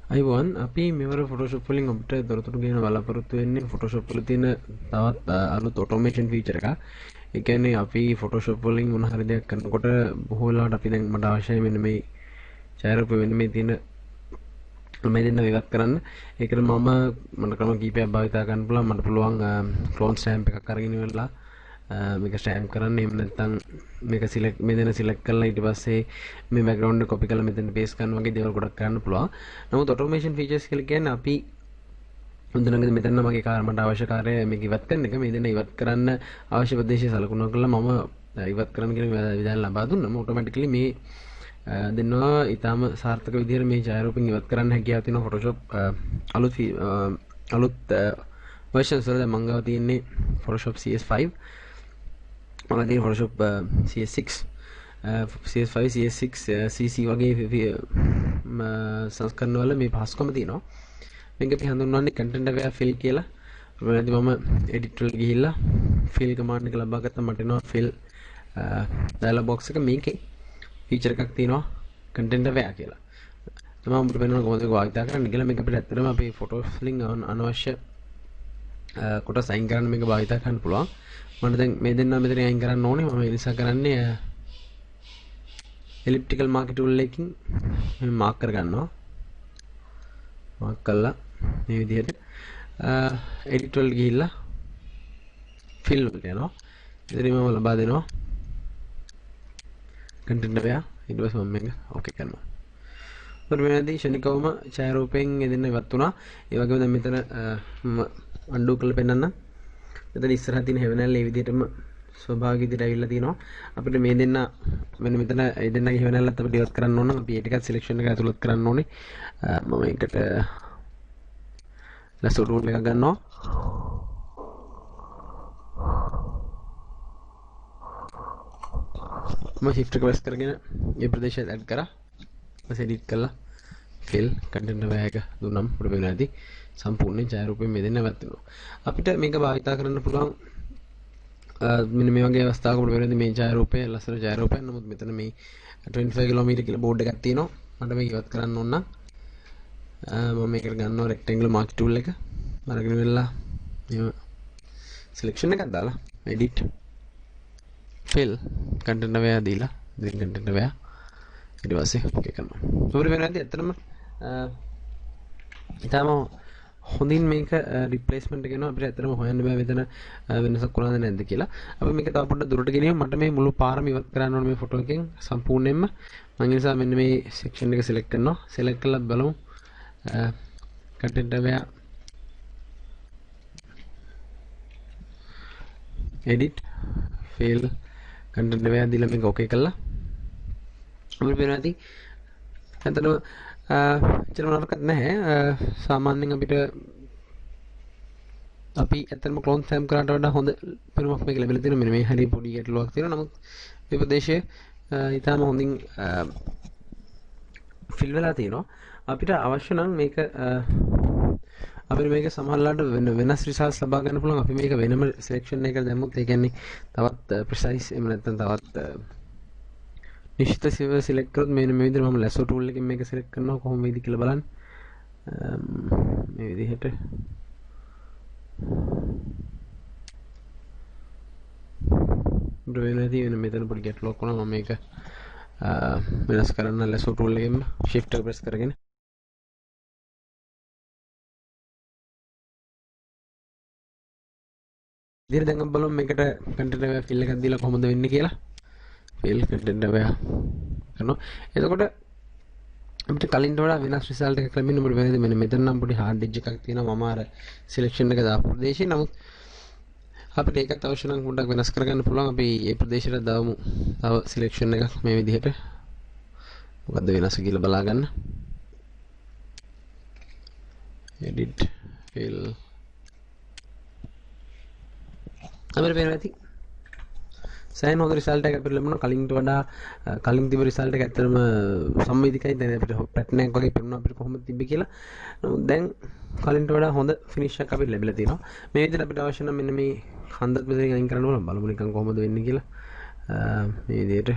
අයිබෝන් අපි මෙවර ෆොටෝෂොප් වලින් අපිට තොරතුරු ගෙන බලාපොරොත්තු වෙන්නේ ෆොටෝෂොප් වල තියෙන තවත් අලුත් ඔටෝමේෂන් ෆීචර් එකක්. ඒ කියන්නේ අපි ෆොටෝෂොප් වලින් මොන හරි දෙයක් කරනකොට බොහෝ වෙලාවට අපි දැන් මට අවශ්‍යයි මෙන්න මේ ඡායාරූප වෙන මේ තියෙන මේ දෙන්න විවත් කරන්න. ඒකට මට ක්‍රම කීපයක් භාවිතා කරන්න පුළුවන්. මට පුළුවන් ක්ලෝන් ස්ටැම්ප් එකක් අරගෙන ඉවරලා මේක ස්ටැම්ප් කරන්න. එහෙම නැත්නම් මේක සිලෙක්ට් මේ දෙන සිලෙක්ට් කරලා ඊට පස්සේ මේ බෑග්ග්‍රවුන්ඩ් එක කොපි කරලා මෙතන පේස්ට් කරන වගේ දේවල් ගොඩක් කරන්න පුළුවන්. නමුත් ඔටෝමේෂන් ෆීචර්ස් කියලා කියන්නේ අපි මුදනගද මෙතන මගේ මට අවශ්‍ය කාර්යය මේක ඉවත් කරන එක. මේ දෙන ඉවත් කරන්න අවශ්‍ය ප්‍රදේශය සලකුණු කරලා මම ඉවත් කරන්න කියන විධාන ලබා දුන්නම ඔටෝමැටිකලි මේ දෙන්නවා ඊටාම සාර්ථක විදිහට මේ ඡායාරූපෙන් ඉවත් කරන්න හැකියාව තියෙනවා Photoshop අලුත් versions වල. දැන් මම ගාව තියෙන්නේ Photoshop CS5, මම තියෙන Photoshop CS6, CS5, CS6, CC වගේ සංස්කරණ වල මේ පහසුකම තියෙනවා. මේක අපි හඳුන්වන්නේ content aware fill කියලා. මොකද මම edit වල ගිහිල්ලා fill command එක ලබා ගත්තා. මට එනවා fill dialog box එක. මේකේ feature එකක් තියෙනවා content aware කියලා. තමයි අපිට වෙනවා කොහොමද ඒක වාග්දා කරන්න කියලා. මේක අපිට ඇත්තටම අපේ photos වලින් අනවශ්‍ය කොටස් අයින් කරන්න මේක භාවිතා කරන්න පුළුවන්. මම දැන් මේ දෙන්න මෙතන අයින් කරන්න ඕනේ. මම ඒ නිසා කරන්නේ elliptical mark tool එකකින් මේ මාක් කර ගන්නවා. මාක් කළා මේ විදිහට edit වල ගිහිල්ලා fill වලට යනවා. ඉතින් මම ලබා දෙනවා content aware. ඊට පස්සේ මම මේක ඕකේ කරනවා. ඊට මෙතනදී ශනිකවම ඡායාරූපයෙන් එදෙන්න ඉවත් වුණා. ඒ වගේම දැන් මෙතන undo කරලා පෙන්නන්න. මෙතන ඉස්සරහ තියෙන හැවනල් මේ විදිහටම ස්වභාවික විදිහට ඇවිල්ලා තිනවා. අපිට මේ දෙන්න මෙන්න මෙතන මේ දෙන්නගේ හැවනල්ලත් අපිට ඉවත් කරන්න ඕන නම් අපි ඒ ටිකත් සිලෙක්ෂන් එක ඇතුළත් කරන්න ඕනේ. මම ඒකට lasso tool එකක් ගන්නවා. මම shift එක press කරගෙන මේ ප්‍රදේශය add කරා. ඊපස්සේ edit කරලා fill content aware එක දුන්නම අපිට වෙනවාදී සම්පූර්ණ ඡායාරූපයෙන් මේ දෙන්න ඉවත් වෙනවා. අපිට මේක භාවිතා කරන්න පුළුවන් මෙන්න මේ වගේ අවස්ථාවක අපිට වෙනදී මේ ඡායාරූපය ලස්සන ඡායාරූපයක්. නමුත් මෙතන මේ 25 km කියලා බෝඩ් එකක් තියෙනවා. මට මේක ඉවත් කරන්න ඕන නම් මම මේකට ගන්නවා rectangle mark tool එක. අරගෙන වෙලා මේ selection එකක් දාලා edit fill content aware දීලා then content aware ඊට පස්සේ ඕකේ කරනවා. අපිට වෙනදී ඇත්තටම ඊටම හොඳින් මේක රිප්ලේස්මන්ට් එක කරනවා. අපිට ඇත්තටම හොයන්න බෑ මෙතන වෙනසක් වුණාද නැද්ද කියලා. අපි මේක තව පොඩ්ඩක් දුරට ගෙනියමු. මට මේ මුළු පාරම ඉවත් කරන්න ඕනේ මේ ෆොටෝ එකෙන් සම්පූර්ණයෙන්ම. මම ඒ නිසා මෙන්න මේ සෙක්ෂන් එක සිලෙක්ට් කරනවා. සිලෙක්ට් කරලා බලමු content aware edit fill content aware දීලා මේක ඕකේ කළා. අපිට වෙනවාදී ඇත්තටම එච්චරම නරකත් නැහැ. සාමාන්‍යයෙන් අපිට අපි ඇත්තටම ක්ලෝන් ස්ටැම්ප් කරාට වඩා හොඳ පෙනුමක් මේක ලැබිලා තියෙනවා. මෙන්න මේ හරිය පොඩි ගැටලුවක් තියෙනවා. නමුත් මේ ප්‍රදේශයේ ඊටම හොඳින් ෆිල් වෙලා තියෙනවා. අපිට අවශ්‍ය නම් මේක අපිට මේක සමහරවිට වෙනස් රිසල්ට්ස් ලබා ගන්න පුළුවන්. අපි මේක වෙනම සිලෙක්ෂන් එකකට දැම්මොත් ඒ කියන්නේ තවත් ප්‍රිසයිස් එහෙම නැත්නම් තවත් නිශ්චිත සිලෙක්ට් කරොත් මේ විදිහට මම lasso tool එකෙන් මේක සිලෙක්ට් කරනවා කොහොම වේද කියලා බලන්න. මේ විදිහට බ්‍රේනදී වෙන මෙතන පොඩි ගැටලුවක් වුණා. මම මේක වෙනස් කරන්න lasso tool එකෙන් shift එක press කරගෙන ඉතින් දැන් අපි බලමු මේකට content aware fill එකක් දීලා කොහොමද වෙන්නේ කියලා. fill content aware කරනවා. එතකොට අපිට කලින්ට වඩා වෙනස් රිසල්ට් එකක් ලැබෙන්න අපිට වෙනදී මෙන්න මෙතන නම් පොඩි hard edge එකක් තියෙනවා. මම අර සිලෙක්ෂන් එක දාපු ප්‍රදේශේ. නමුත් අපිට ඒකත් අවශ්‍ය නම් පොඩ්ඩක් වෙනස් කරගන්න පුළුවන්. අපි මේ ප්‍රදේශයට දාමු තව සිලෙක්ෂන් එකක් මේ විදිහට. මොකද්ද වෙනස කියලා බලා ගන්න. edit fill අපිට වෙනදී සෑහෙන හොඳ රිසල්ට් එකක් අපිට ලැබුණා. කලින්ට වඩා කලින් තිබ්බ රිසල්ට් එක ඇත්තටම සම්මේධිකයි. දැන් අපිට පැටර්න් එකක් වගේ පෙනුණා අපිට කොහොමද තිබ්බේ කියලා. නමුත් දැන් කලින්ට වඩා හොඳ ෆිනිෂ් එකක් අපිට ලැබිලා තියෙනවා. මේ විදිහට අපිට අවශ්‍ය නම් මෙන්න මේ හන්දත් මෙතනින් අයින් කරන්න ඕන. බලමු නිකන් කොහොමද වෙන්නේ කියලා. මේ විදිහට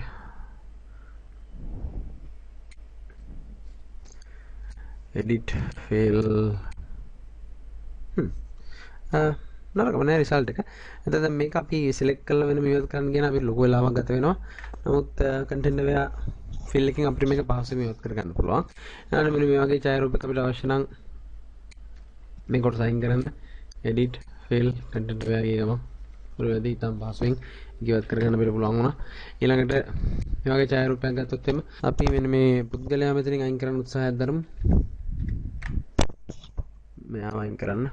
edit fill නරකම නෑ රිසල්ට් එක. එතකොට දැන් මේක අපි සිලෙක්ට් කරලා වෙන මේවත් කරන්න කියන අපි ලොකු වෙලාවක් ගත වෙනවා. නමුත් කන්ටෙන්ට් එකේ ෆිල් එකකින් අපිට මේක පහසුවෙන් මේවත් කරගන්න පුළුවන්. ඊළඟට මෙන්න මේ වගේ ඡායාරූපයක් අපිට අවශ්‍ය නම් මේ කොට සයින් කරන්න edit fill content එකේ ගම ප්‍රවේදී තම පහසුවෙන් ඉවත් කරගන්න අපිට පුළුවන් වුණා. ඊළඟට මේ වගේ ඡායාරූපයක් ගත්තොත් එimhe අපි මෙන්න මේ පුද්ගලයා මෙතනින් අයින් කරන්න උත්සාහයක් දරමු. මෙයාව අයින් කරන්න.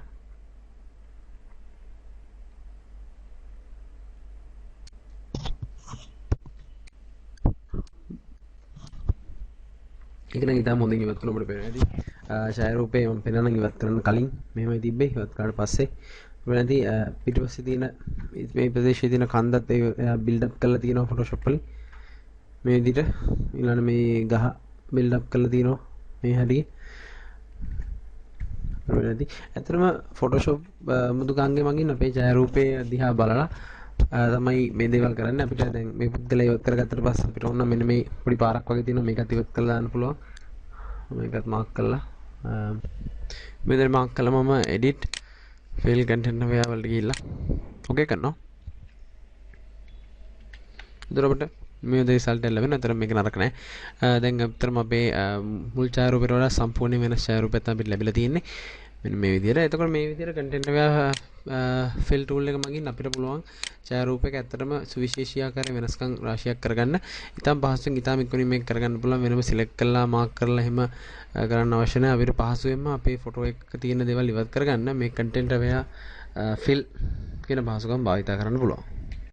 ඒක නම් ඉතාලම හොඳින් ඉවත් කරලා අපිට පේනවා. ඇති ඡායාරූපේ මම පෙන්නන ඉවත් කරන්න කලින් මෙහෙමයි තිබ්බේ. ඉවත් කරාට පස්සේ වෙනදී පිටිපස්සේ තියෙන මේ ප්‍රදේශයේ තියෙන කන්දත් එයා බිල්ඩ් අප් කරලා තියෙනවා Photoshop වලින්. මේ විදිහට ඊළඟ මේ ගහ බිල්ඩ් අප් කරලා තියෙනවා මේ හැටි. වෙනදී ඇත්තටම Photoshop මුදුකාංගේ මගින් අපේ ඡායාරූපේ දිහා බලලා තමයි මේ දේවල් කරන්නේ. අපිට දැන් මේ පුද්ගලයා ඉවත් කරගත්තට පස්සේ අපිට ඕන මෙන්න මේ පොඩි පාරක් වගේ තියෙනවා. මේකත් ඉවත් කරලා දාන්න පුළුවන්. මේකත් මාක් කරලා මේ විදිහට මාක් කළා මම edit fill content එක වලට ගිහිල්ලා ඕකේ කරනවා. එතකොට මේ විදිහට රිසල්ට් එක ලැබෙනවා. අතර මේක නරක නෑ. දැන් අතරම අපේ මුල් ඡායාරූපයට වඩා සම්පූර්ණ වෙනස් ඡායාරූපයක් තමයි අපිට ලැබිලා තියෙන්නේ. මෙන්න මේ විදිහට. එතකොට මේ විදිහට content එක fill tool එක මගින් අපිට පුළුවන් ඡායාරූපයක ඇත්තටම සුවිශේෂී ආකාරයේ වෙනස්කම් රාශියක් කරගන්න. ඉතාම පහසුවෙන් ඉතාම ඉක්මනින් මේක කරගන්න පුළුවන්. වෙනම select කරලා mark කරලා එහෙම කරන්න අවශ්‍ය නැහැ. අපිට පහසුවෙන්ම අපේ ෆොටෝ එකක තියෙන දේවල් ඉවත් කරගන්න මේ content aware fill කියන පහසුකම් භාවිත කරන්න පුළුවන්.